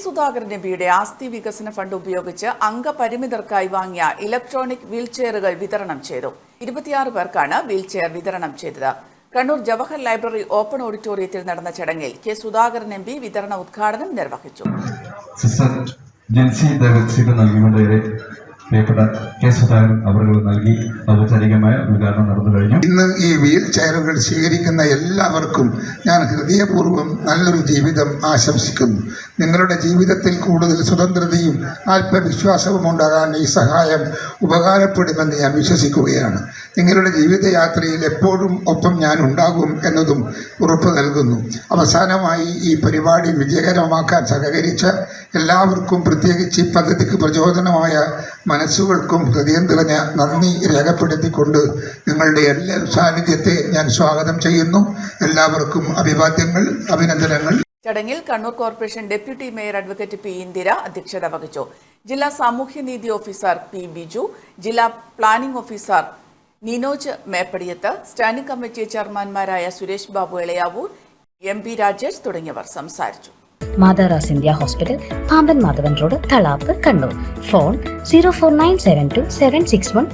സുധാകരൻ എംപിയുടെ ആസ്തി വികസന ഫണ്ട് ഉപയോഗിച്ച് അംഗപരിമിതർക്കായി വാങ്ങിയ ഇലക്ട്രോണിക് വീൽചെയറുകൾ വിതരണം ചെയ്തു. 26 പേർക്കാണ് വീൽചെയർ വിതരണം ചെയ്തത്. കണ്ണൂർ ജവഹർ ലൈബ്രറി ഓപ്പൺ ഓഡിറ്റോറിയത്തിൽ നടന്ന ചടങ്ങിൽ കെ സുധാകരൻ എംപി വിതരണ ഉദ്ഘാടനം നിർവഹിച്ചു. കെ സുധാകരൻ അവർ നൽകി ഔപചാരികമായ ഉദ്ഘാടനം നടന്നു കഴിഞ്ഞു. ഇന്ന് ഈ വീൽ ചെയറുകൾ സ്വീകരിക്കുന്ന എല്ലാവർക്കും ഞാൻ ഹൃദയപൂർവ്വം നല്ലൊരു ജീവിതം ആശംസിക്കുന്നു. നിങ്ങളുടെ ജീവിതത്തിൽ കൂടുതൽ സ്വതന്ത്രതയും ആത്മവിശ്വാസവും ഉണ്ടാകാൻ ഈ സഹായം ഉപകാരപ്പെടുമെന്ന് ഞാൻ വിശ്വസിക്കുകയാണ്. നിങ്ങളുടെ ജീവിതയാത്രയിൽ എപ്പോഴും ഒപ്പം ഞാൻ ഉണ്ടാകും എന്നതും ഉറപ്പ് നൽകുന്നു. അവസാനമായി ഈ പരിപാടി വിജയകരമാക്കാൻ സഹകരിച്ച എല്ലാവർക്കും, പ്രത്യേകിച്ച് ഈ പദ്ധതിക്ക് പ്രചോദനമായ മനസ്സുകൾക്കും ഹൃദയം നിറഞ്ഞ നന്ദി രേഖപ്പെടുത്തിക്കൊണ്ട് നിങ്ങളുടെ എല്ലാ സാന്നിധ്യത്തെ ഞാൻ സ്വാഗതം ചെയ്യുന്നു. എല്ലാവർക്കും അഭിവാദ്യങ്ങൾ, അഭിനന്ദനങ്ങൾ. ചടങ്ങിൽ Kannur corporation deputy mayor advocate P Indira അധ്യക്ഷത വഹിച്ചു. ജില്ലാ സാമൂഹ്യനീതി ഓഫീസർ പി ബിജു, ജില്ലാ planning officer Ninoj Meppadiyath, standing committee ചെയർമാൻമാരായ സുരേഷ് ബാബു എളയാവൂർ, എം പി രാജേഷ് തുടങ്ങിയവർ സംസാരിച്ചു. Matharas India hospital, Pamban Madhavan road, Talap, Kannur. Phone 04972 761